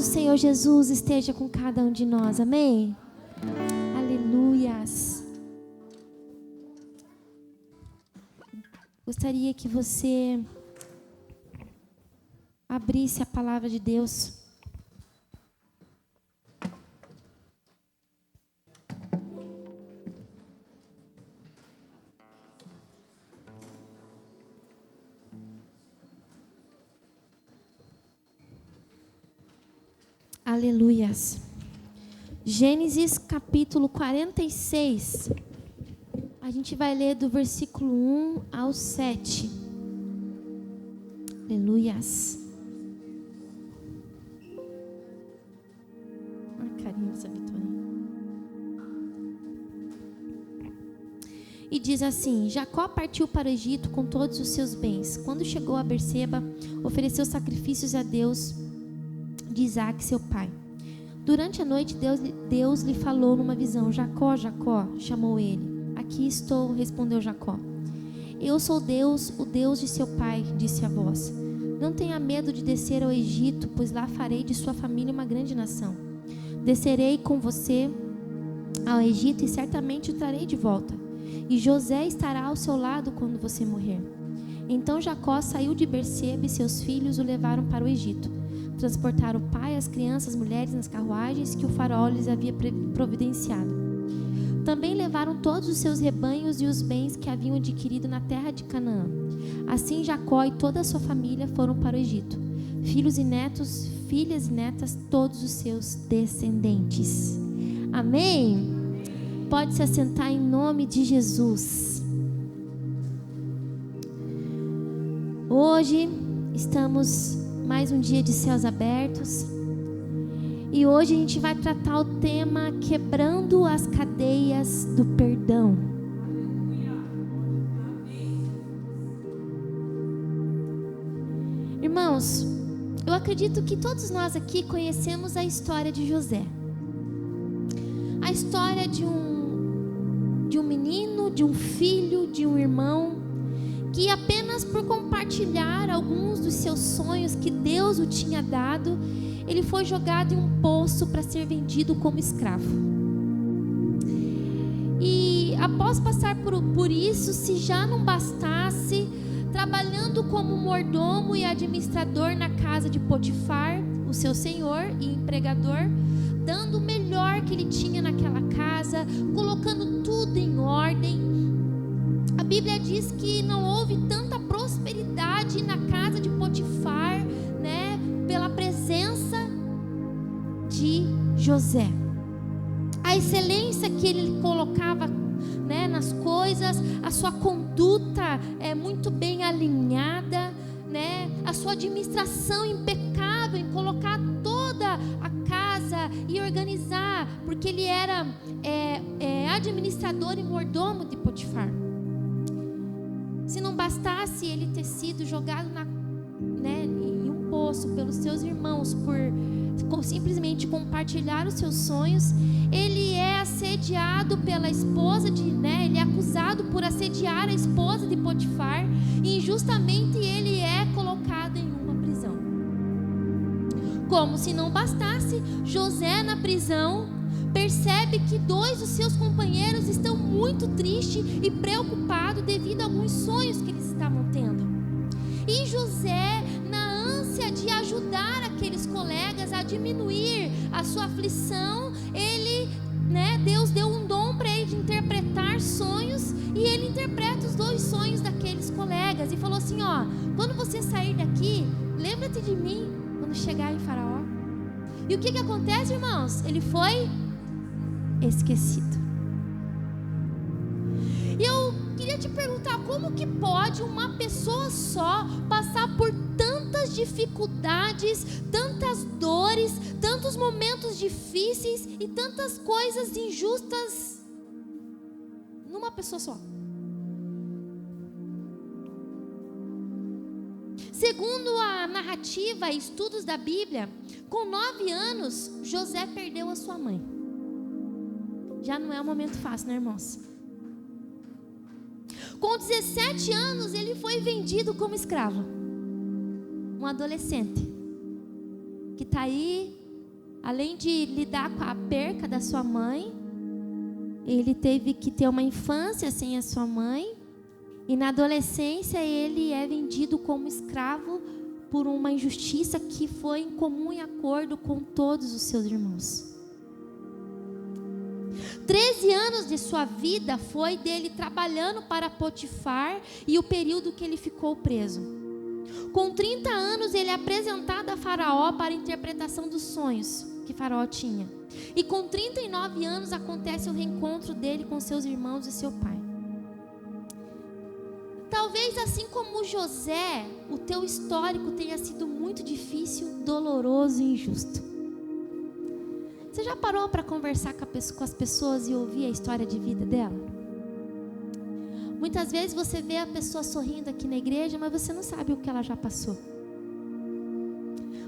Senhor Jesus esteja com cada um de nós, amém? Aleluias. Gostaria que você abrisse a palavra de Deus. Aleluias. Gênesis capítulo 46. A gente vai ler do versículo 1 ao 7. Aleluias. Carinho essa vitória. E diz assim: Jacó partiu para o Egito com todos os seus bens. Quando chegou a Berseba, ofereceu sacrifícios a Deus de Isaac, seu pai. Durante a noite, Deus lhe falou numa visão: Jacó, Jacó, chamou ele. Aqui estou, respondeu Jacó. Eu sou Deus, o Deus de seu pai, disse a voz. Não tenha medo de descer ao Egito, pois lá farei de sua família uma grande nação. Descerei com você ao Egito e certamente o trarei de volta. E José estará ao seu lado quando você morrer. Então Jacó saiu de Berseba e seus filhos o levaram para o Egito. Transportaram o pai, as crianças, as mulheres nas carruagens que o faraó lhes havia providenciado. Também levaram todos os seus rebanhos e os bens que haviam adquirido na terra de Canaã. Assim Jacó e toda a sua família foram para o Egito. Filhos e netos, filhas e netas, todos os seus descendentes. Amém? Pode se assentar em nome de Jesus. Hoje estamos mais um dia de céus abertos. E hoje a gente vai tratar o tema quebrando as cadeias do perdão. Irmãos, eu acredito que todos nós aqui conhecemos a história de José. A história de um menino, de um filho, de um irmão, que apenas por compartilhar alguns dos seus sonhos que Deus o tinha dado, ele foi jogado em um poço para ser vendido como escravo. E após passar por isso, se já não bastasse, trabalhando como mordomo e administrador na casa de Potifar, o seu senhor e empregador, dando o melhor que ele tinha naquela casa, colocando tudo em ordem. A Bíblia diz que não houve tanta prosperidade na casa de Potifar, né, pela presença de José. A excelência que ele colocava, né, nas coisas, a sua conduta é muito bem alinhada, né, a sua administração impecável em colocar toda a casa e organizar, porque ele era administrador e mordomo de Potifar. Se não bastasse ele ter sido jogado em um poço pelos seus irmãos por simplesmente compartilhar os seus sonhos, ele é assediado pela esposa ele é acusado por assediar a esposa de Potifar, e injustamente ele é colocado em uma prisão. Como se não bastasse, José na prisão percebe que dois dos seus companheiros estão muito tristes e preocupados devido a alguns sonhos que eles estavam tendo. E José, na ânsia de ajudar aqueles colegas a diminuir a sua aflição, Deus deu um dom para ele de interpretar sonhos, e ele interpreta os dois sonhos daqueles colegas e falou assim: quando você sair daqui, lembra-te de mim quando chegar em Faraó. E o que acontece, irmãos? Ele foi esquecido. E eu queria te perguntar, como que pode uma pessoa só passar por tantas dificuldades, tantas dores, tantos momentos difíceis e tantas coisas injustas numa pessoa só? Segundo a narrativa e estudos da Bíblia, com 9 anos, José perdeu a sua mãe. Já não é um momento fácil, né, irmãos? Com 17 anos, ele foi vendido como escravo. Um adolescente que está aí além de lidar com a perca da sua mãe, ele teve que ter uma infância sem a sua mãe, e na adolescência ele é vendido como escravo por uma injustiça que foi em comum e acordo com todos os seus irmãos. 13 anos de sua vida foi dele trabalhando para Potifar e o período que ele ficou preso. Com 30 anos ele é apresentado a Faraó para a interpretação dos sonhos que Faraó tinha. E com 39 anos acontece o reencontro dele com seus irmãos e seu pai. Talvez assim como José, o teu histórico tenha sido muito difícil, doloroso e injusto. Você já parou para conversar com as pessoas e ouvir a história de vida dela? Muitas vezes você vê a pessoa sorrindo aqui na igreja, mas você não sabe o que ela já passou.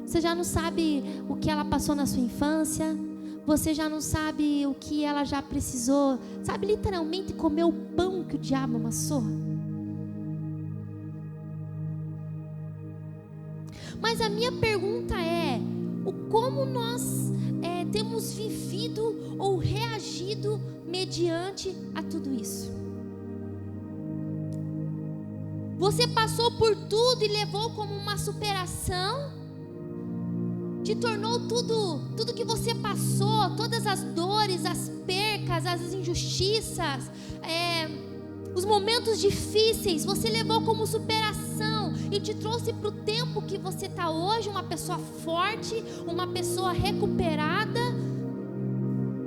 Você já não sabe o que ela passou na sua infância. Você já não sabe o que ela já precisou. Sabe, literalmente comer o pão que o diabo amassou. Mas a minha pergunta é: como nós temos vivido ou reagido mediante a tudo isso? Você passou por tudo e levou como uma superação? Te tornou tudo que você passou, todas as dores, as percas, as injustiças, os momentos difíceis, você levou como superação e te trouxe para o tempo que você está hoje, uma pessoa forte, uma pessoa recuperada,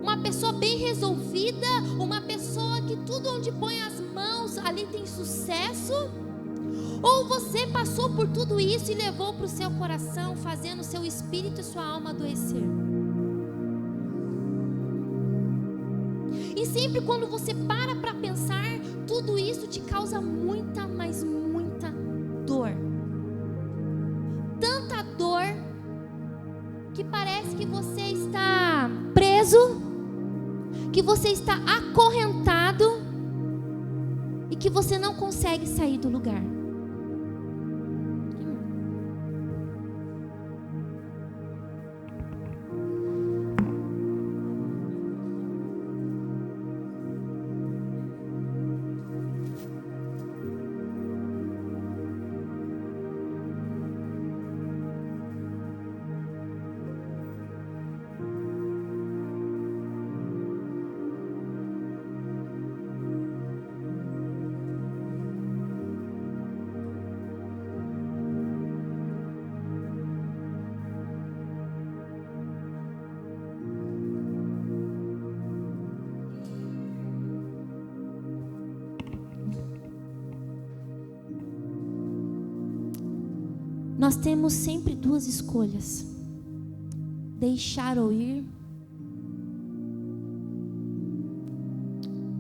uma pessoa bem resolvida, uma pessoa que tudo onde põe as mãos ali tem sucesso? Ou você passou por tudo isso e levou para o seu coração, fazendo seu espírito e sua alma adoecer? E sempre quando você para pensar, tudo isso te causa muita, mas muita dor. Tanta dor que parece que você está preso, que você está acorrentado e que você não consegue sair do lugar. Nós temos sempre duas escolhas: deixar ou ir,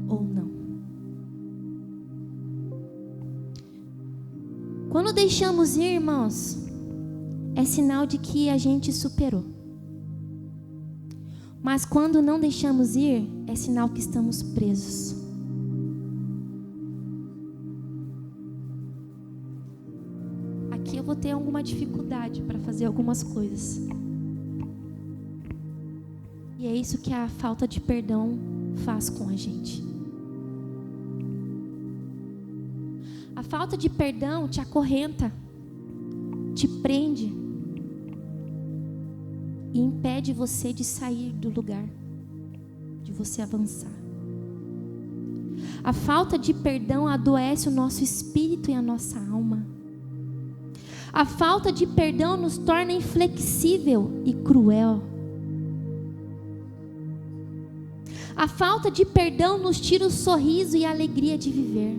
ou não. Quando deixamos ir, irmãos, é sinal de que a gente superou. Mas quando não deixamos ir, é sinal que estamos presos. Eu vou ter alguma dificuldade para fazer algumas coisas. E é isso que a falta de perdão faz com a gente. A falta de perdão te acorrenta, te prende e impede você de sair do lugar, de você avançar. A falta de perdão adoece o nosso espírito e a nossa alma. A falta de perdão nos torna inflexível e cruel. A falta de perdão nos tira o sorriso e a alegria de viver.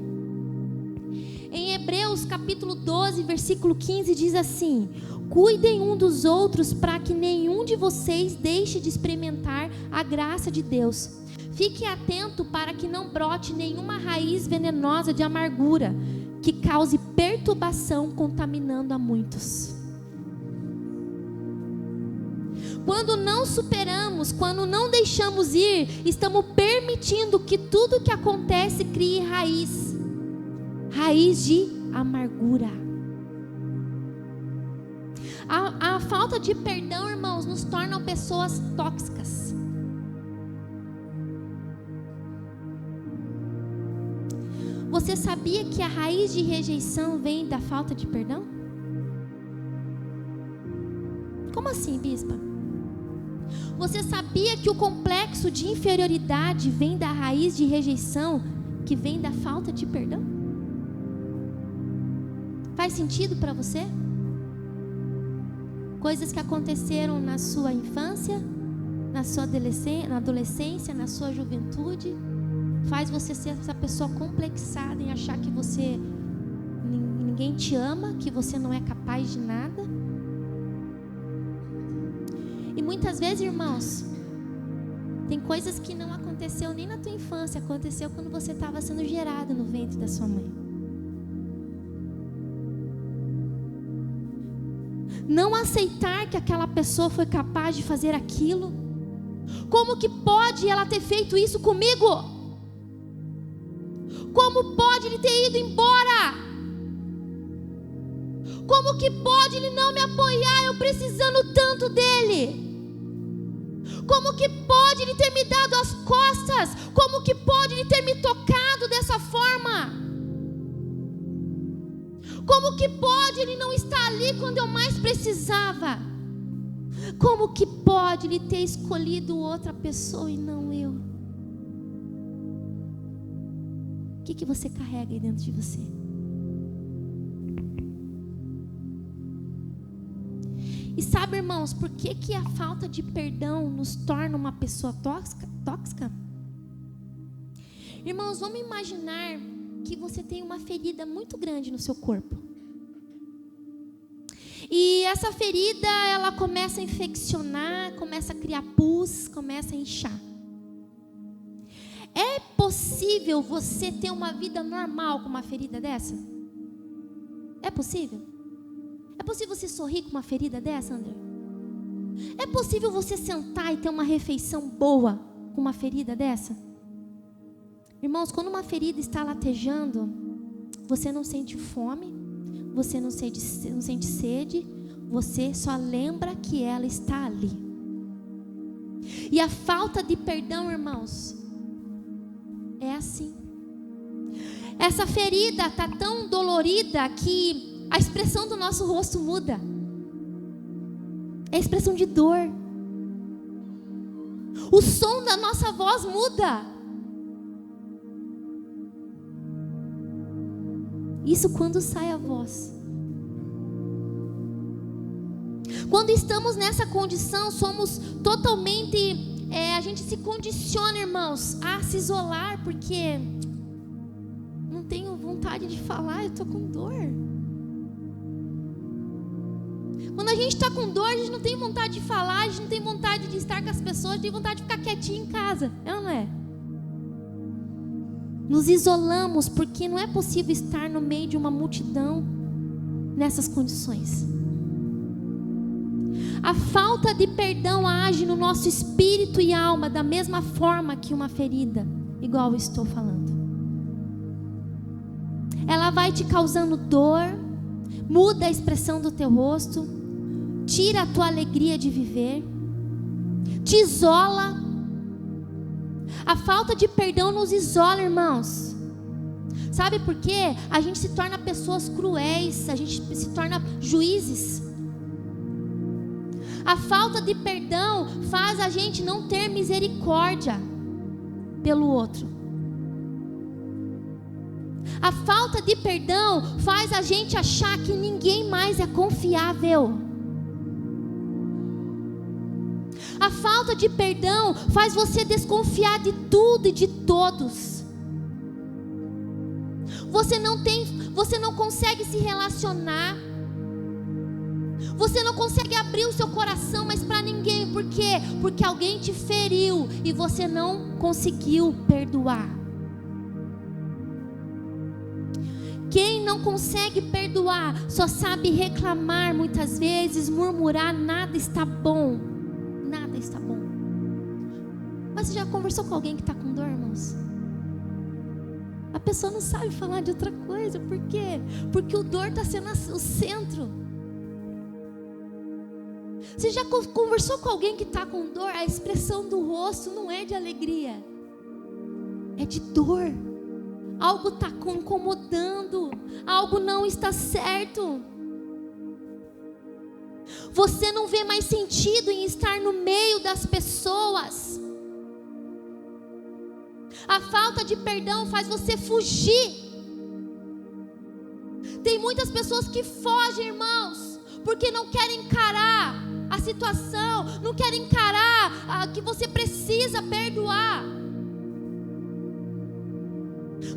Em Hebreus capítulo 12, versículo 15 diz assim: cuidem um dos outros para que nenhum de vocês deixe de experimentar a graça de Deus. Fique atento para que não brote nenhuma raiz venenosa de amargura que cause perturbação, contaminando a muitos. Quando não superamos, quando não deixamos ir, estamos permitindo que tudo que acontece crie raiz de amargura. A falta de perdão, irmãos, nos torna pessoas tóxicas. Você sabia que a raiz de rejeição vem da falta de perdão? Como assim, bispa? Você sabia que o complexo de inferioridade vem da raiz de rejeição, que vem da falta de perdão? Faz sentido para você? Coisas que aconteceram na sua infância, na sua adolescência, na sua juventude, faz você ser essa pessoa complexada em achar que ninguém te ama, que você não é capaz de nada. E muitas vezes, irmãos, tem coisas que não aconteceu nem na tua infância, aconteceu quando você estava sendo gerado no ventre da sua mãe. Não aceitar que aquela pessoa foi capaz de fazer aquilo. Como que pode ela ter feito isso comigo? Como pode ele ter ido embora? Como que pode ele não me apoiar, eu precisando tanto dele? Como que pode ele ter me dado as costas? Como que pode ele ter me tocado dessa forma? Como que pode ele não estar ali quando eu mais precisava? Como que pode ele ter escolhido outra pessoa e não eu? O que você carrega aí dentro de você? E sabe, irmãos, por que a falta de perdão nos torna uma pessoa tóxica? Irmãos, vamos imaginar que você tem uma ferida muito grande no seu corpo. E essa ferida, ela começa a infeccionar, começa a criar pus, começa a inchar. É possível você ter uma vida normal com uma ferida dessa? É possível? É possível você sorrir com uma ferida dessa, André? É possível você sentar e ter uma refeição boa com uma ferida dessa? Irmãos, quando uma ferida está latejando, você não sente fome, você não sente sede, você só lembra que ela está ali. E a falta de perdão, irmãos, é assim. Essa ferida está tão dolorida que a expressão do nosso rosto muda. É a expressão de dor. O som da nossa voz muda. Isso quando sai a voz. Quando estamos nessa condição, somos totalmente... a gente se condiciona, irmãos, a se isolar, porque não tenho vontade de falar, eu estou com dor. Quando a gente está com dor, a gente não tem vontade de falar, a gente não tem vontade de estar com as pessoas, a gente tem vontade de ficar quietinho em casa, é ou não é? Nos isolamos porque não é possível estar no meio de uma multidão nessas condições. A falta de perdão age no nosso espírito e alma da mesma forma que uma ferida, igual eu estou falando. Ela vai te causando dor, muda a expressão do teu rosto, tira a tua alegria de viver, te isola. A falta de perdão nos isola, irmãos. Sabe por quê? A gente se torna pessoas cruéis, a gente se torna juízes. A falta de perdão faz a gente não ter misericórdia pelo outro. A falta de perdão faz a gente achar que ninguém mais é confiável. A falta de perdão faz você desconfiar de tudo e de todos. Você não consegue se relacionar. Você não consegue abrir o seu coração mais para ninguém. Por quê? Porque alguém te feriu e você não conseguiu perdoar. Quem não consegue perdoar só sabe reclamar muitas vezes, murmurar, nada está bom. Nada está bom. Mas você já conversou com alguém que está com dor, irmãos? A pessoa não sabe falar de outra coisa. Por quê? Porque o dor está sendo o centro. Você já conversou com alguém que está com dor? A expressão do rosto não é de alegria, é de dor. Algo está incomodando, algo não está certo. Você não vê mais sentido em estar no meio das pessoas. A falta de perdão faz você fugir. Tem muitas pessoas que fogem, irmãos, porque não querem encarar a situação, não querem encarar que você precisa perdoar.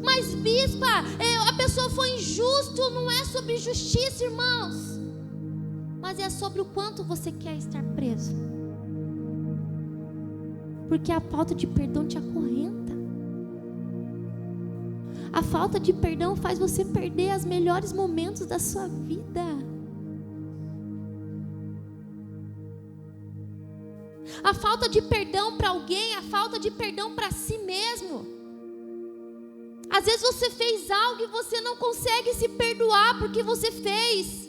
Mas bispa, a pessoa foi injusto, não é sobre justiça, irmãos, mas é sobre o quanto você quer estar preso. Porque a falta de perdão te acorrenta. A falta de perdão faz você perder os melhores momentos da sua vida. A falta de perdão para alguém, a falta de perdão para si mesmo. Às vezes você fez algo e você não consegue se perdoar porque você fez.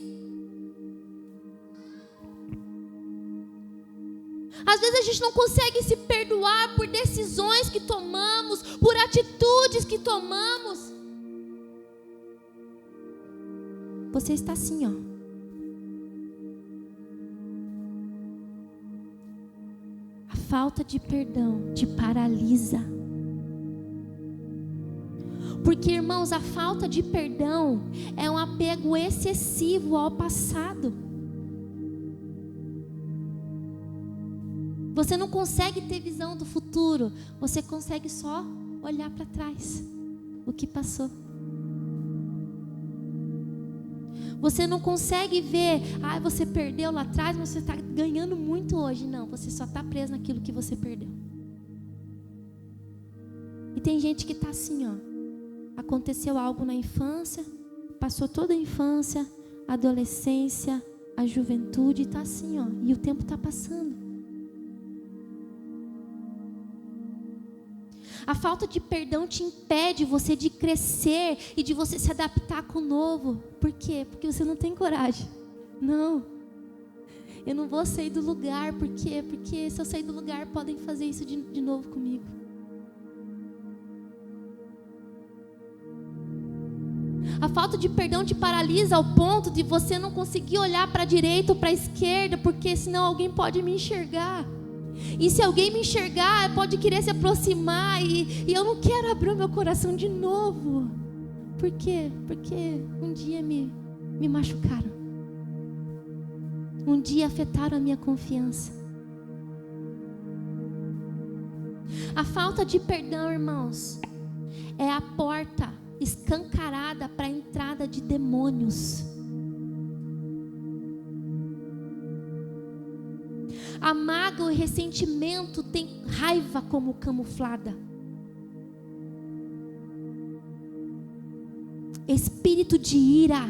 Às vezes a gente não consegue se perdoar por decisões que tomamos, por atitudes que tomamos. Você está assim, ó. A falta de perdão te paralisa. Porque, irmãos, a falta de perdão é um apego excessivo ao passado. Você não consegue ter visão do futuro, você consegue só olhar para trás, o que passou. Você não consegue ver, você perdeu lá atrás, mas você está ganhando muito hoje. Não, você só está preso naquilo que você perdeu. E tem gente que está assim, ó. Aconteceu algo na infância, passou toda a infância, a adolescência, a juventude, está assim, ó, e o tempo está passando. A falta de perdão te impede você de crescer e de você se adaptar com o novo. Por quê? Porque você não tem coragem. Não, eu não vou sair do lugar. Por quê? Porque se eu sair do lugar, podem fazer isso de novo comigo. A falta de perdão te paralisa ao ponto de você não conseguir olhar para a direita ou para a esquerda, porque senão alguém pode me enxergar. E se alguém me enxergar, pode querer se aproximar e eu não quero abrir o meu coração de novo. Por quê? Porque um dia me machucaram. Um dia afetaram a minha confiança. A falta de perdão, irmãos, é a porta escancarada para a entrada de demônios. A mágoa e o ressentimento tem raiva como camuflada. Espírito de ira.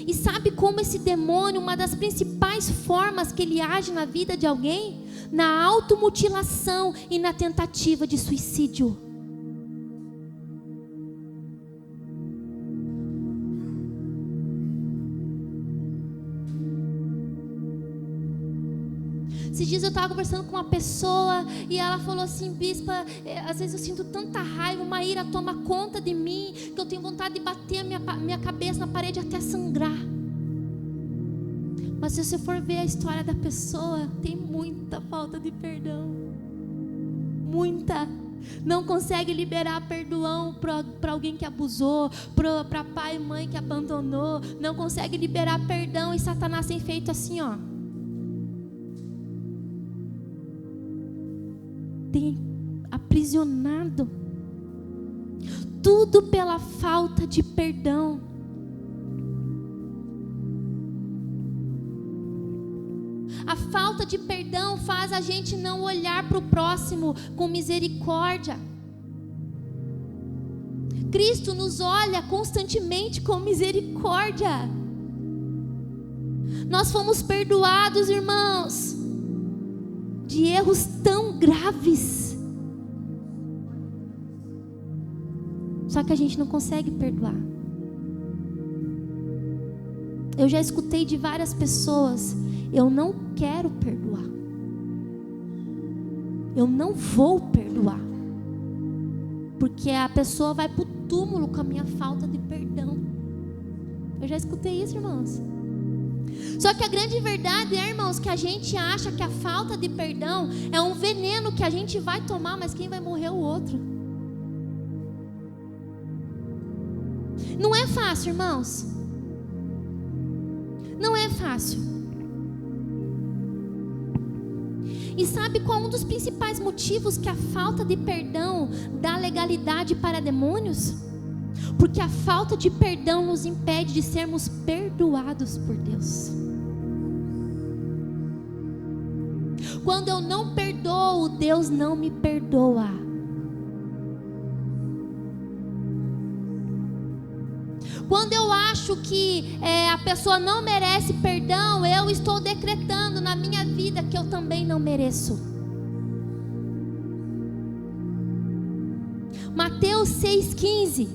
E sabe como esse demônio, uma das principais formas que ele age na vida de alguém? Na automutilação e na tentativa de suicídio. Esses dias eu estava conversando com uma pessoa e ela falou assim: bispa, às vezes eu sinto tanta raiva, uma ira toma conta de mim, que eu tenho vontade de bater a minha cabeça na parede até sangrar. Mas se você for ver a história da pessoa, tem muita falta de perdão. Muita. Não consegue liberar perdão para alguém que abusou, para pai e mãe que abandonou. Não consegue liberar perdão, e Satanás tem feito assim, ó. Tem aprisionado. Tudo pela falta de perdão. A falta de perdão faz a gente não olhar para o próximo com misericórdia. Cristo nos olha constantemente com misericórdia. Nós fomos perdoados, irmãos, de erros tão graves. Só que a gente não consegue perdoar. Eu já escutei de várias pessoas: eu não quero perdoar, eu não vou perdoar, porque a pessoa vai para o túmulo com a minha falta de perdão. Eu já escutei isso, irmãos. Só que a grande verdade é, irmãos, que a gente acha que a falta de perdão é um veneno que a gente vai tomar, mas quem vai morrer é o outro. Não é fácil, irmãos. Não é fácil. E sabe qual é um dos principais motivos que a falta de perdão dá legalidade para demônios? Porque a falta de perdão nos impede de sermos perdoados por Deus. Quando eu não perdoo, Deus não me perdoa. Quando eu acho que a pessoa não merece perdão, eu estou decretando na minha vida que eu também não mereço. Mateus 6,15.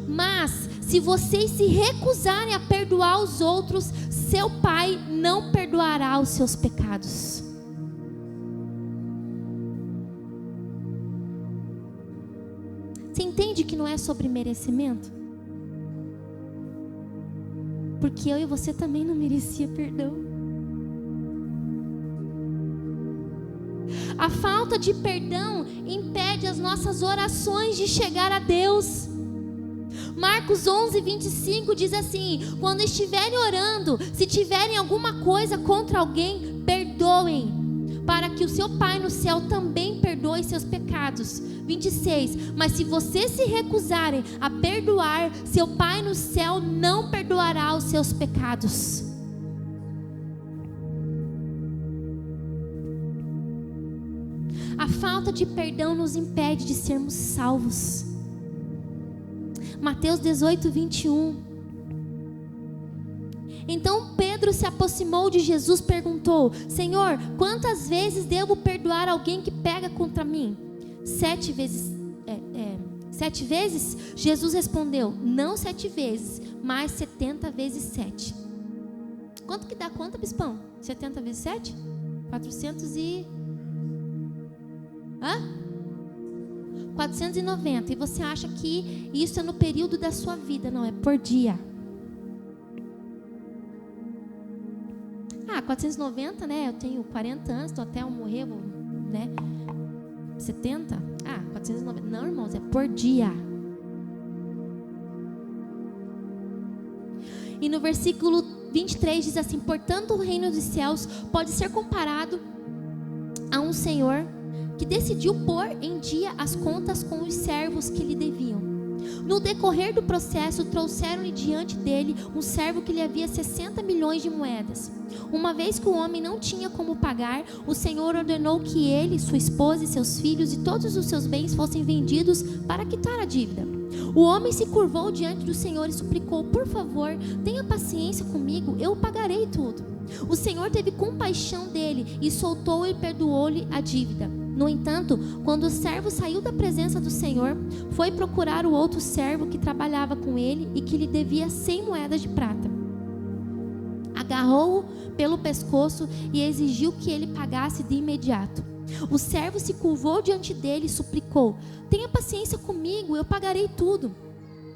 Mas se vocês se recusarem a perdoar os outros, seu Pai não perdoará os seus pecados. Você entende que não é sobre merecimento? Porque eu e você também não merecia perdão. A falta de perdão impede as nossas orações de chegar a Deus. Marcos 11:25 diz assim: quando estiverem orando, se tiverem alguma coisa contra alguém, perdoem, para que o seu Pai no céu também perdoe seus pecados. 26. Mas se vocês se recusarem a perdoar, seu Pai no céu não perdoará os seus pecados. A falta de perdão nos impede de sermos salvos. Mateus 18:21. Então Pedro se aproximou de Jesus e perguntou: Senhor, quantas vezes devo perdoar alguém que pega contra mim? 7 vezes? 7 vezes? Jesus respondeu: não 7 vezes, mas 70 vezes 7. Quanto que dá conta, bispão? 70 vezes 7? 490. E você acha que isso é no período da sua vida? Não, é por dia. 490, né? Eu tenho 40 anos, estou até eu morrer, né? 70? 490. Não, irmãos, é por dia. E no versículo 23 diz assim: portanto, o reino dos céus pode ser comparado a um senhor que decidiu pôr em dia as contas com os servos que lhe deviam. No decorrer do processo, trouxeram-lhe diante dele um servo que lhe havia 60 milhões de moedas. Uma vez que o homem não tinha como pagar, o Senhor ordenou que ele, sua esposa e seus filhos e todos os seus bens fossem vendidos para quitar a dívida. O homem se curvou diante do Senhor e suplicou: por favor, tenha paciência comigo, eu pagarei tudo. O Senhor teve compaixão dele e soltou e perdoou-lhe a dívida. No entanto, quando o servo saiu da presença do Senhor, foi procurar o outro servo que trabalhava com ele e que lhe devia 100 moedas de prata. Agarrou-o pelo pescoço e exigiu que ele pagasse de imediato. O servo se curvou diante dele e suplicou: tenha paciência comigo, eu pagarei tudo.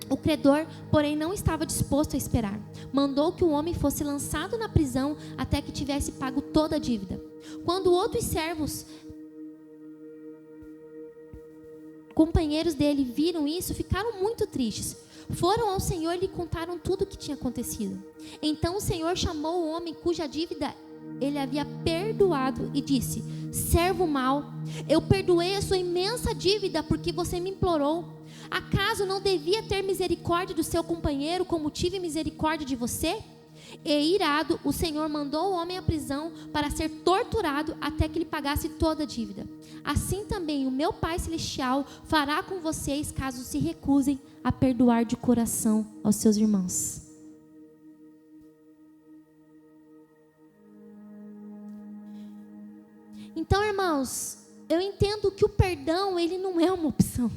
O credor, porém, não estava disposto a esperar. Mandou que o homem fosse lançado na prisão até que tivesse pago toda a dívida. Quando outros servos, companheiros dele, viram isso, ficaram muito tristes. Foram ao Senhor e lhe contaram tudo o que tinha acontecido. Então o Senhor chamou o homem cuja dívida ele havia perdoado e disse: servo mau, eu perdoei a sua imensa dívida porque você me implorou. Acaso não devia ter misericórdia do seu companheiro como tive misericórdia de você? E irado, o Senhor mandou o homem à prisão para ser torturado até que ele pagasse toda a dívida. Assim também o meu Pai Celestial fará com vocês caso se recusem a perdoar de coração aos seus irmãos. Então, irmãos, eu entendo que o perdão, ele não é uma opção.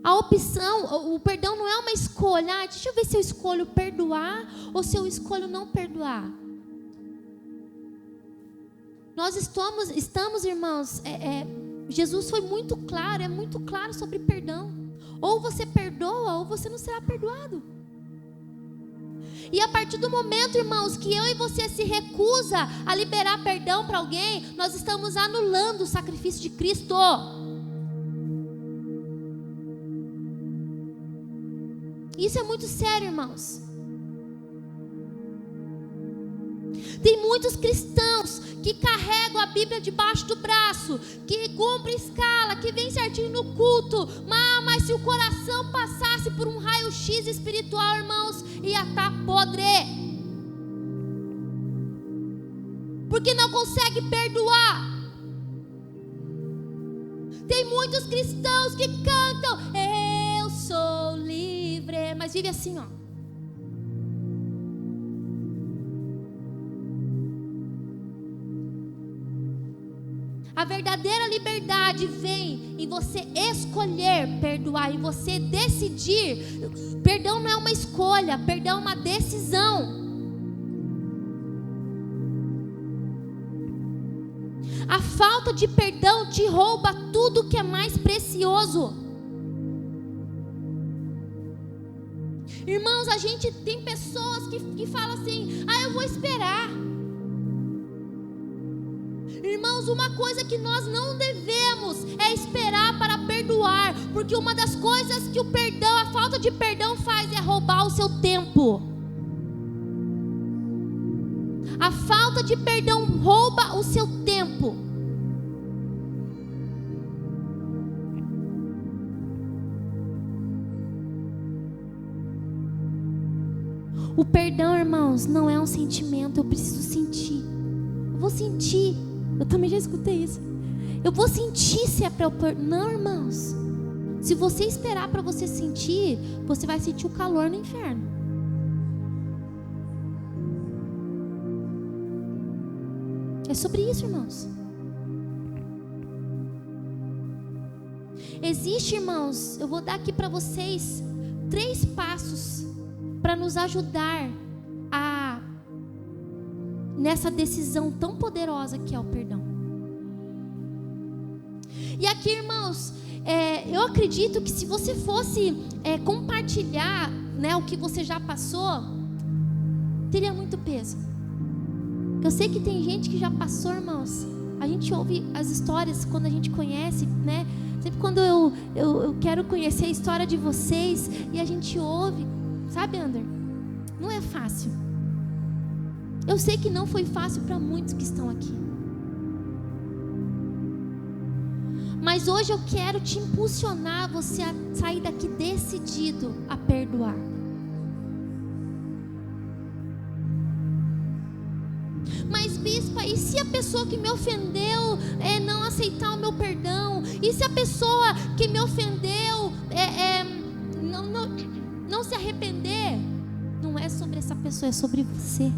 A opção, o perdão não é uma escolha. Deixa eu ver se eu escolho perdoar ou se eu escolho não perdoar. Nós estamos irmãos, Jesus foi muito claro, é muito claro sobre perdão. Ou você perdoa ou você não será perdoado. E a partir do momento, irmãos, que eu e você se recusa a liberar perdão para alguém, nós estamos anulando o sacrifício de Cristo. Isso é muito sério, irmãos. Tem muitos cristãos que carregam a Bíblia debaixo do braço, que cumprem escala, que vem certinho no culto, mas se o coração passasse por um raio-x espiritual, irmãos, ia estar podre, porque não consegue perdoar. Tem muitos cristãos que cantam, eu sou livre, mas vive assim, ó. A verdadeira liberdade vem em você escolher perdoar, em você decidir. Perdão não é uma escolha, perdão é uma decisão. A falta de perdão te rouba tudo que é mais precioso. Irmãos, a gente tem pessoas que falam assim, eu vou esperar. Irmãos, uma coisa que nós não devemos é esperar para perdoar, porque uma das coisas que o perdão, a falta de perdão faz é roubar o seu tempo. A falta de perdão rouba o seu tempo. O perdão, irmãos, não é um sentimento, eu preciso sentir. Eu vou sentir. Eu também já escutei isso. Eu vou sentir se é para eu perdoar. Não, irmãos. Se você esperar para você sentir, você vai sentir o calor no inferno. É sobre isso, irmãos. Existe, irmãos, eu vou dar aqui para vocês 3 passos para nos ajudar nessa decisão tão poderosa que é o perdão. E aqui, irmãos, eu acredito que se você fosse compartilhar, né, o que você já passou, teria muito peso. Eu sei que tem gente que já passou, irmãos. A gente ouve as histórias quando a gente conhece, né? Sempre quando eu quero conhecer a história de vocês e a gente ouve, sabe, Ander? Não é fácil. Eu sei que não foi fácil para muitos que estão aqui. Mas hoje eu quero te impulsionar você a sair daqui decidido a perdoar. Mas bispa, e se a pessoa que me ofendeu não aceitar o meu perdão? E se a pessoa que me ofendeu não se arrepender? Não é sobre essa pessoa, é sobre você.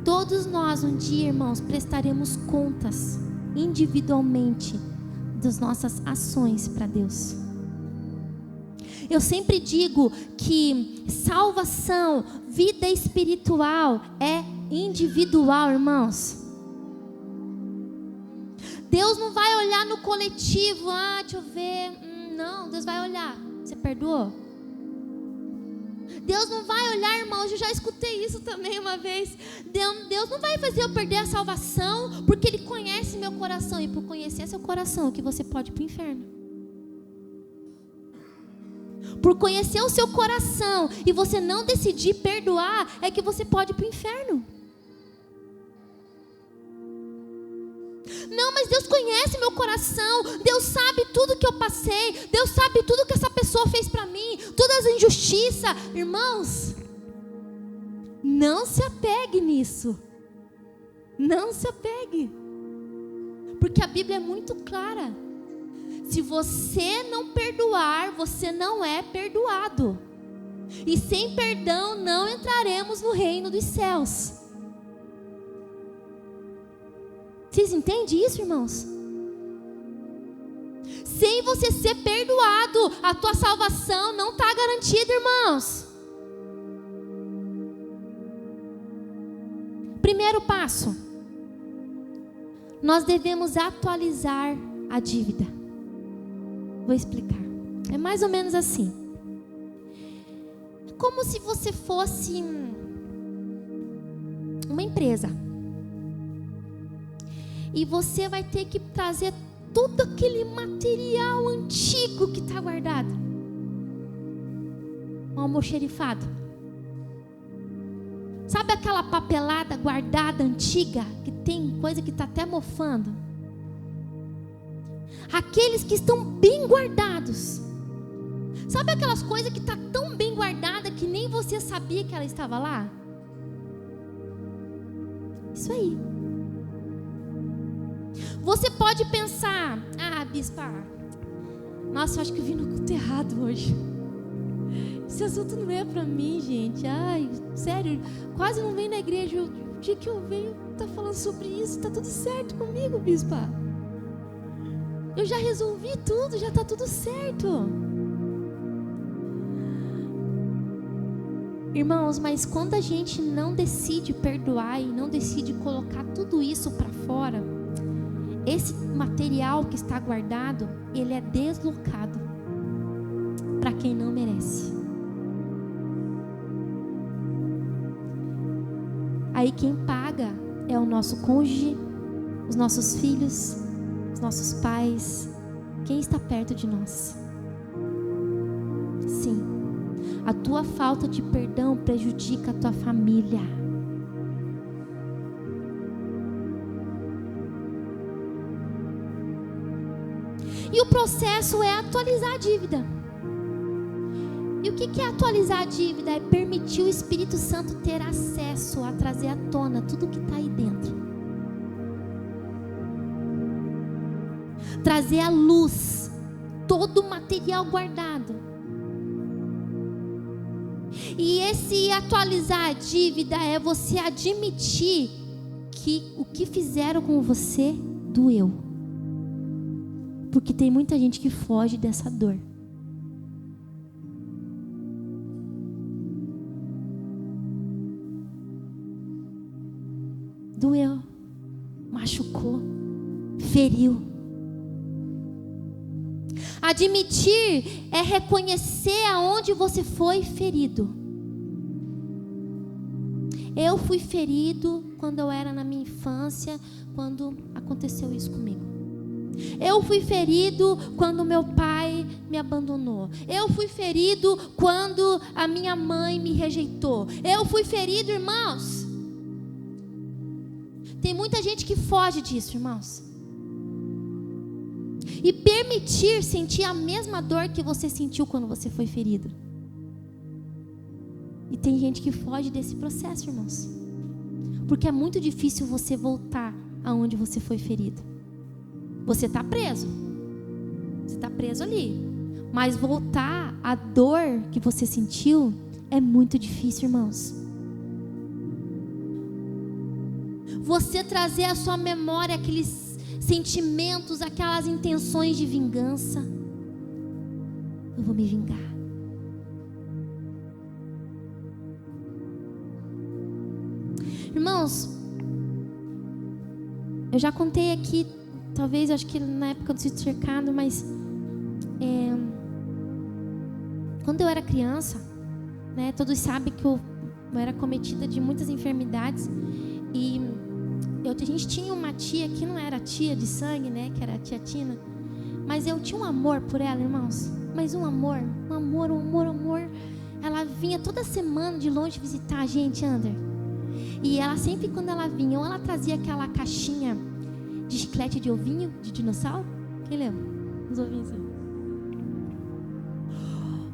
Todos nós um dia, irmãos, prestaremos contas individualmente das nossas ações para Deus. Eu sempre digo que salvação, vida espiritual é individual, irmãos. Deus não vai olhar no coletivo, deixa eu ver, não, Deus vai olhar, você perdoou? Deus não vai olhar, irmãos, eu já escutei isso também uma vez. Deus não vai fazer eu perder a salvação, porque Ele conhece meu coração. E por conhecer seu coração, que você pode ir para o inferno. Por conhecer o seu coração e você não decidir perdoar, é que você pode ir para o inferno. Não, mas Deus conhece meu coração. Deus sabe tudo que eu passei. Deus sabe tudo que essa pessoa fez para mim, todas as injustiças. Irmãos, não se apegue nisso. Não se apegue. Porque a Bíblia é muito clara. Se você não perdoar, você não é perdoado. E sem perdão não entraremos no reino dos céus. Vocês entendem isso, irmãos? sem você ser perdoado, a tua salvação não está garantida, irmãos. Primeiro passo, nós devemos atualizar a dívida. Vou explicar. É mais ou menos assim. É como se você fosse uma empresa. E você vai ter que trazer todo aquele material antigo que está guardado. Um almoxerifado. Sabe aquela papelada guardada antiga, que tem coisa que está até mofando? Aqueles que estão bem guardados. Sabe aquelas coisas que está tão bem guardada que nem você sabia que ela estava lá? Isso aí. Você pode pensar: ah, bispa, nossa, eu acho que eu vim no culto errado hoje. Esse assunto não é pra mim, gente. Ai, sério, quase não venho na igreja. O dia que eu venho, tá falando sobre isso. Tá tudo certo comigo, bispa. Eu já resolvi tudo, já tá tudo certo. Irmãos, mas quando a gente não decide perdoar e não decide colocar tudo isso para fora, esse material que está guardado, ele é deslocado para quem não merece. Aí quem paga é o nosso cônjuge, os nossos filhos, os nossos pais, quem está perto de nós. Sim, a tua falta de perdão prejudica a tua família. E o processo é atualizar a dívida. E o que é atualizar a dívida? É permitir o Espírito Santo ter acesso a trazer à tona tudo que está aí dentro. Trazer à luz todo o material guardado. E esse atualizar a dívida é você admitir que o que fizeram com você doeu. Porque tem muita gente que foge dessa dor. Doeu, machucou, feriu. Admitir é reconhecer aonde você foi ferido. Eu fui ferido quando eu era na minha infância, quando aconteceu isso comigo. Eu fui ferido quando meu pai me abandonou. Eu fui ferido quando a minha mãe me rejeitou. Eu fui ferido, irmãos. Tem muita gente que foge disso, irmãos. E permitir sentir a mesma dor que você sentiu quando você foi ferido. E tem gente que foge desse processo, irmãos. Porque é muito difícil você voltar aonde você foi ferido. Você está preso. Você está preso ali. Mas voltar à dor que você sentiu é muito difícil, irmãos. Você trazer à sua memória aqueles sentimentos, aquelas intenções de vingança. Eu vou me vingar. Irmãos, eu já contei aqui, talvez, acho que na época do sítio cercado, mas quando eu era criança, né, todos sabem que eu era cometida de muitas enfermidades. E a gente tinha uma tia que não era tia de sangue, né, que era a tia Tina, mas eu tinha um amor por ela, irmãos. Mas um amor. Ela vinha toda semana de longe visitar a gente, Ander. E ela sempre, quando ela vinha, ou ela trazia aquela caixinha de chiclete de ovinho, de dinossauro. Quem lembra? Os ovinhos aí.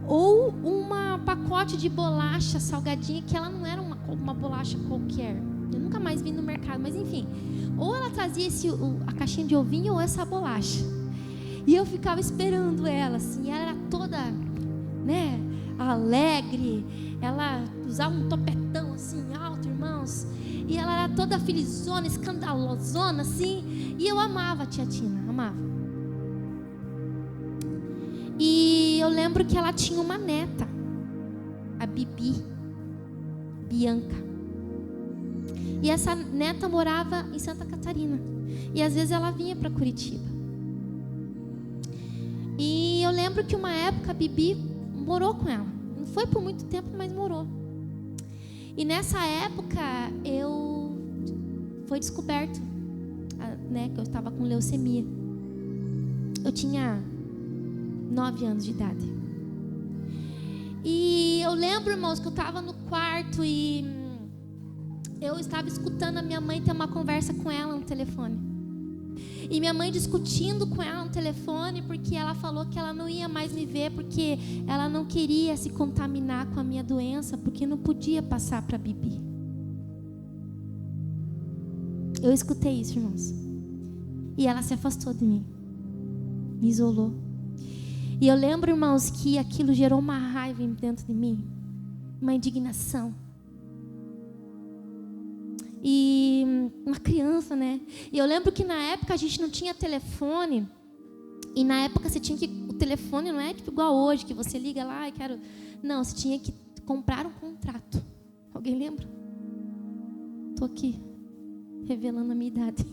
Ou uma pacote de bolacha salgadinha, que ela não era uma bolacha qualquer. Eu nunca mais vi no mercado, mas enfim. Ou ela trazia a caixinha de ovinho ou essa bolacha. E eu ficava esperando ela, assim. Ela era toda, né, alegre. Ela usava um topetão, assim, alto, irmãos. E ela era toda felizona, escandalosona, assim. E eu amava a tia Tina, amava. lembro que ela tinha uma neta, a Bianca. E essa neta morava em Santa Catarina. E às vezes ela vinha para Curitiba. E eu lembro que uma época a Bibi morou com ela. Não foi por muito tempo, mas morou. E nessa época foi descoberto, né, que eu estava com leucemia. Eu tinha 9 anos de idade. E eu lembro, irmãos, que eu estava no quarto e eu estava escutando a minha mãe ter uma conversa com ela no telefone. E minha mãe discutindo com ela no telefone, porque ela falou que ela não ia mais me ver, porque ela não queria se contaminar com a minha doença, porque não podia passar para a Bibi. Eu escutei isso, irmãos. E ela se afastou de mim. Me isolou. E eu lembro, irmãos, que aquilo gerou uma raiva dentro de mim. Uma indignação. E uma criança, né? E eu lembro que na época a gente não tinha telefone. E na época você tinha que... O telefone não é tipo igual hoje, que você liga lá e quero... Não, você tinha que comprar um contrato. Alguém lembra? Estou aqui, revelando a minha idade.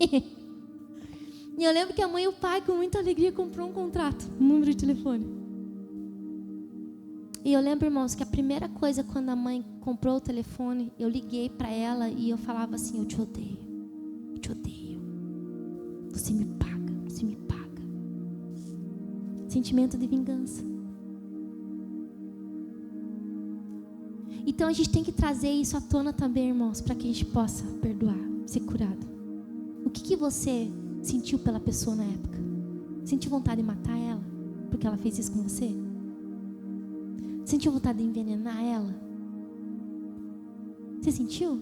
E eu lembro que a mãe e o pai, com muita alegria, comprou um contrato, um número de telefone. E eu lembro, irmãos, que a primeira coisa, quando a mãe comprou o telefone, eu liguei para ela e eu falava assim: eu te odeio, eu te odeio. Você me paga, você me paga. Sentimento de vingança. Então a gente tem que trazer isso à tona também, irmãos, para que a gente possa perdoar, ser curado. O que você sentiu pela pessoa na época? Sentiu vontade de matar ela porque ela fez isso com você? Sentiu vontade de envenenar ela? Você sentiu?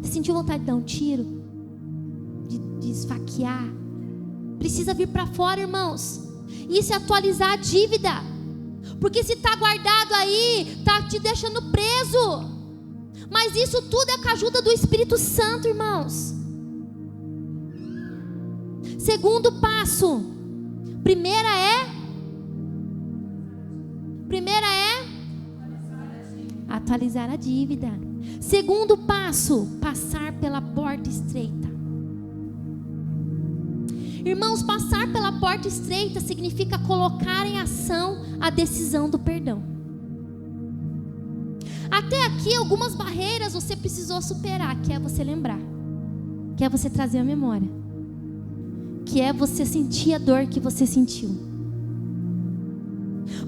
Você sentiu vontade de dar um tiro? De esfaquear? Precisa vir para fora, irmãos. Isso é atualizar a dívida. Porque se está guardado aí, está te deixando preso. Mas isso tudo é com a ajuda do Espírito Santo, irmãos. Segundo passo. Primeira é atualizar a dívida. Segundo passo, passar pela porta estreita. Irmãos, passar pela porta estreita significa colocar em ação a decisão do perdão. Até aqui algumas barreiras você precisou superar, que é você lembrar, que é você trazer a memória, que é você sentir a dor que você sentiu.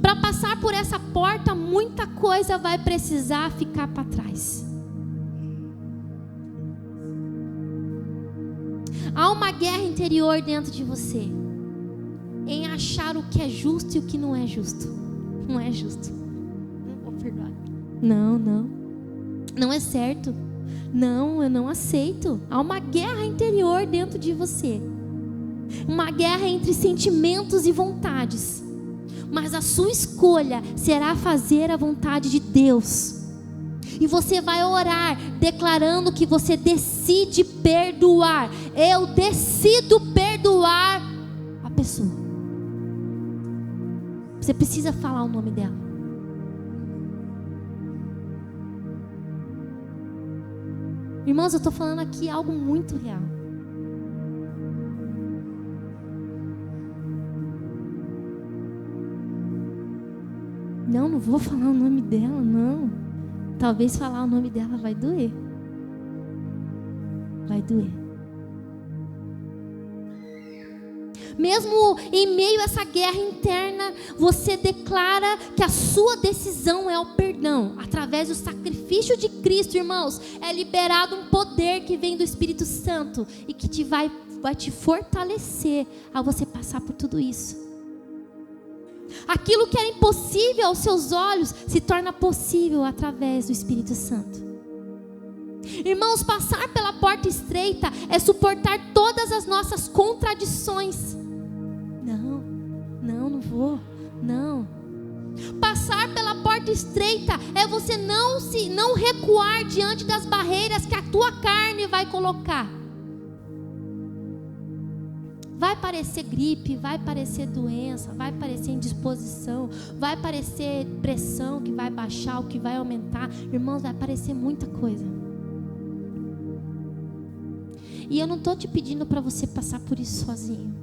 Para passar por essa porta, muita coisa vai precisar ficar para trás. Há uma guerra interior dentro de você, em achar o que é justo e o que não é justo. Não é justo. Não vou perdoar. Não é certo. Não, eu não aceito. Há uma guerra interior dentro de você. Uma guerra entre sentimentos e vontades. Mas a sua escolha será fazer a vontade de Deus. E você vai orar declarando que você decide perdoar. Eu decido perdoar a pessoa. Você precisa falar o nome dela. Irmãos, eu estou falando aqui algo muito real. Não vou falar o nome dela, não. Talvez falar o nome dela vai doer. Vai doer. Mesmo em meio a essa guerra interna, você declara que a sua decisão é o perdão. Através do sacrifício de Cristo, irmãos, é liberado um poder que vem do Espírito Santo e que vai te fortalecer a você passar por tudo isso. Aquilo que era impossível aos seus olhos se torna possível através do Espírito Santo. Irmãos, passar pela porta estreita é suportar todas as nossas contradições. Não vou. Passar pela porta estreita é você não recuar diante das barreiras que a tua carne vai colocar. Vai parecer gripe, vai parecer doença, vai parecer indisposição, vai parecer pressão que vai baixar, o que vai aumentar. Irmãos, vai parecer muita coisa. E eu não estou te pedindo para você passar por isso sozinho.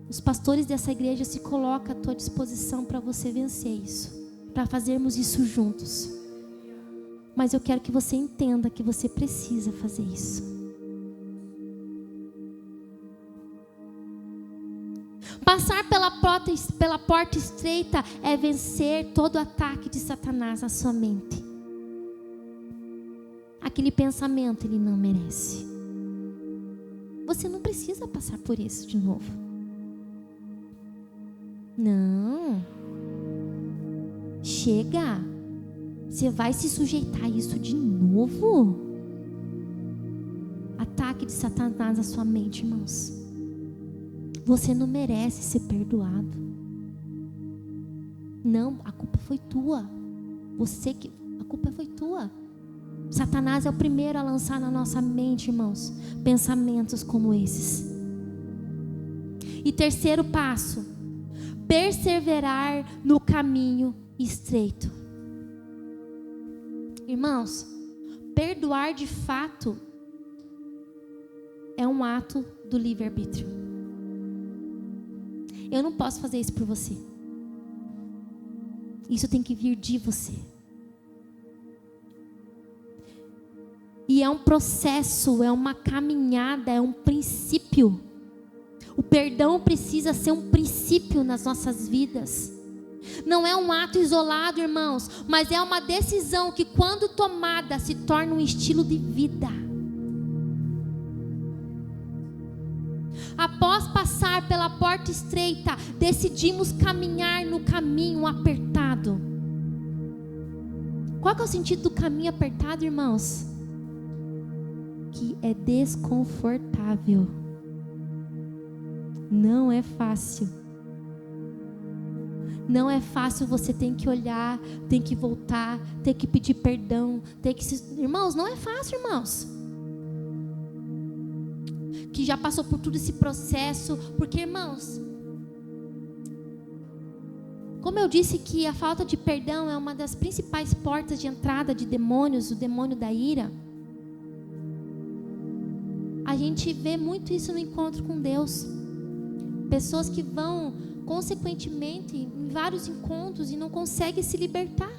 Os pastores dessa igreja se colocam à tua disposição para você vencer isso, para fazermos isso juntos. Mas eu quero que você entenda que você precisa fazer isso. Passar pela porta estreita é vencer todo ataque de Satanás na sua mente. Aquele pensamento, ele não merece. Você não precisa passar por isso de novo. Não. Chega. Você vai se sujeitar a isso de novo? Ataque de Satanás na sua mente, irmãos. Você não merece ser perdoado. Não, a culpa foi tua. A culpa foi tua. Satanás é o primeiro a lançar na nossa mente, irmãos, pensamentos como esses. E terceiro passo: perseverar no caminho estreito. Irmãos, perdoar de fato é um ato do livre-arbítrio. Eu não posso fazer isso por você. Isso tem que vir de você. E é um processo, é uma caminhada, é um princípio. O perdão precisa ser um princípio nas nossas vidas. Não é um ato isolado, irmãos, mas é uma decisão que, quando tomada, se torna um estilo de vida. Após passar pela porta estreita, decidimos caminhar no caminho apertado. Qual que é o sentido do caminho apertado, irmãos? Que é desconfortável. Não é fácil. Não é fácil, você tem que olhar, tem que voltar, tem que pedir perdão, Irmãos, não é fácil, irmãos. Que já passou por todo esse processo, porque, irmãos, como eu disse que a falta de perdão é uma das principais portas de entrada de demônios, o demônio da ira. A gente vê muito isso no encontro com Deus. Pessoas que vão, consequentemente, em vários encontros e não conseguem se libertar.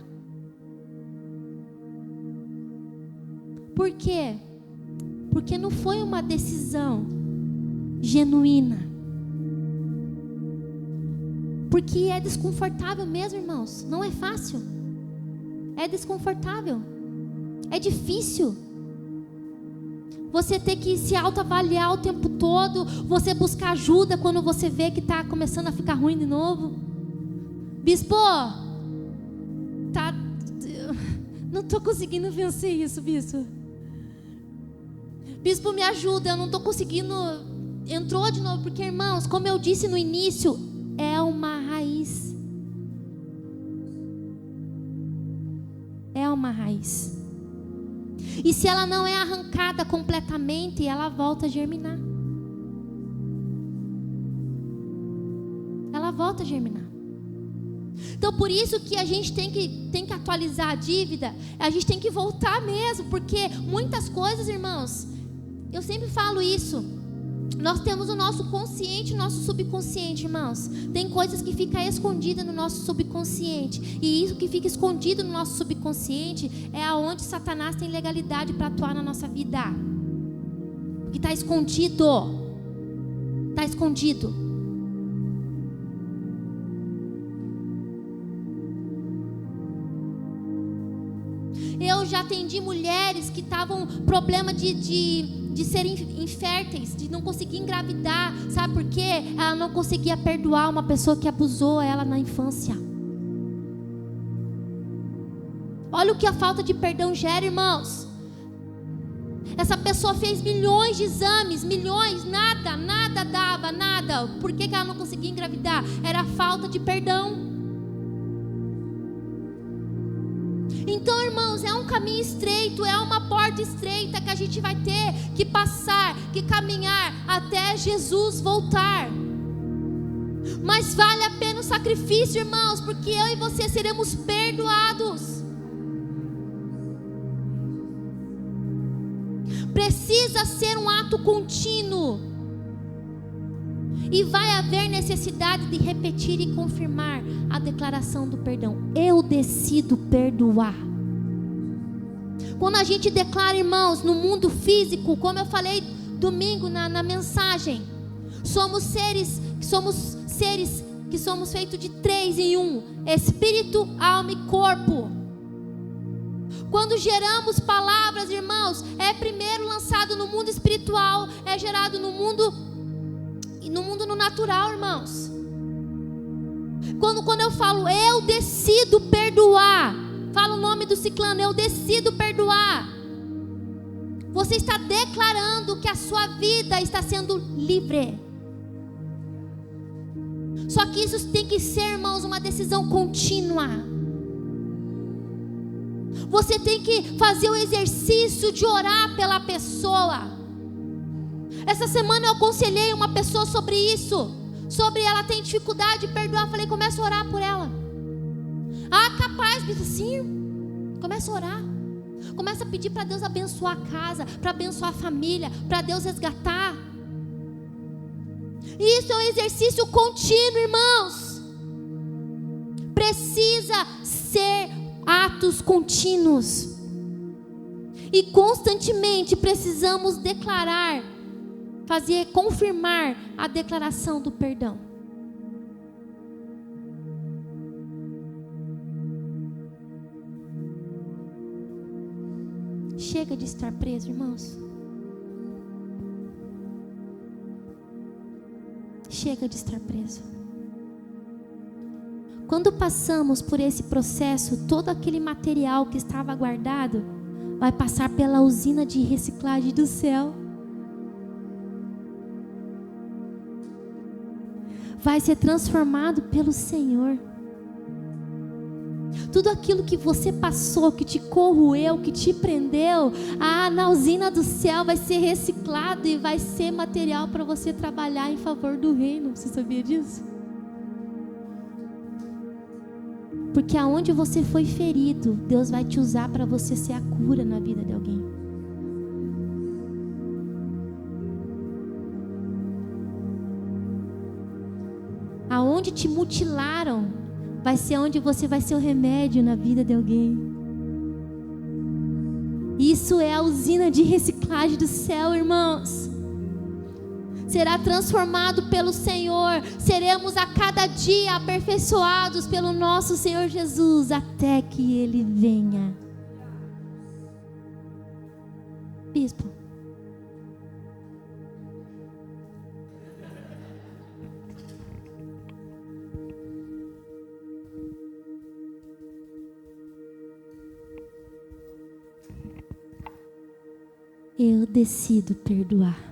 Por quê? Porque não foi uma decisão genuína. Porque é desconfortável mesmo, irmãos. Não é fácil. É desconfortável. É difícil. Você ter que se autoavaliar o tempo todo. Você buscar ajuda quando você vê que está começando a ficar ruim de novo. Bispo, não estou conseguindo vencer isso, bispo. Bispo, me ajuda, eu não estou conseguindo. Entrou de novo, porque, irmãos, como eu disse no início, é uma raiz. É uma raiz. E se ela não é arrancada completamente, ela volta a germinar. Ela volta a germinar. Então, por isso que a gente tem que atualizar a dívida. A gente tem que voltar mesmo, porque muitas coisas, irmãos, eu sempre falo isso. Nós temos o nosso consciente e o nosso subconsciente, irmãos. Tem coisas que ficam escondidas no nosso subconsciente. E isso que fica escondido no nosso subconsciente é aonde Satanás tem legalidade para atuar na nossa vida. Porque está escondido. Está escondido. Eu já atendi mulheres que estavam com problema de serem inférteis, de não conseguir engravidar. Sabe por quê? Ela não conseguia perdoar uma pessoa que abusou ela na infância. Olha o que a falta de perdão gera, irmãos. Essa pessoa fez milhões de exames, milhões, nada dava, nada. Por que ela não conseguia engravidar? Era a falta de perdão. Então, irmãos, Irmãos, é um caminho estreito, é uma porta estreita que a gente vai ter que passar, que caminhar até Jesus voltar. Mas vale a pena o sacrifício, irmãos, porque eu e você seremos perdoados. Precisa ser um ato contínuo. E vai haver necessidade de repetir e confirmar a declaração do perdão. Eu decido perdoar. Quando a gente declara, irmãos, no mundo físico, como eu falei domingo na mensagem, somos seres que somos feitos de 3 em 1: espírito, alma e corpo. Quando geramos palavras, irmãos, é primeiro lançado no mundo espiritual, é gerado no mundo no natural, irmãos. Quando eu falo, eu decido perdoar, fala o nome do ciclano, eu decido perdoar, você está declarando que a sua vida está sendo livre. Só que isso tem que ser, irmãos, uma decisão contínua. Você tem que fazer o exercício de orar pela pessoa. Essa semana eu aconselhei uma pessoa sobre isso, sobre ela ter dificuldade de perdoar. Falei, começa a orar por ela. Ah, capaz, sim. Começa a orar. Começa a pedir para Deus abençoar a casa, para abençoar a família, para Deus resgatar. Isso é um exercício contínuo, irmãos. Precisa ser atos contínuos. E constantemente precisamos declarar, confirmar a declaração do perdão. Chega de estar preso, irmãos. Chega de estar preso. Quando passamos por esse processo, todo aquele material que estava guardado vai passar pela usina de reciclagem do céu. Vai ser transformado pelo Senhor. Tudo aquilo que você passou, que te corroeu, que te prendeu, na usina do céu vai ser reciclado e vai ser material para você trabalhar em favor do reino. Você sabia disso? Porque aonde você foi ferido, Deus vai te usar para você ser a cura na vida de alguém. Aonde te mutilaram, vai ser onde você vai ser o remédio na vida de alguém. Isso é a usina de reciclagem do céu, irmãos. Será transformado pelo Senhor. Seremos a cada dia aperfeiçoados pelo nosso Senhor Jesus, até que Ele venha. Bispo. Eu decido perdoar.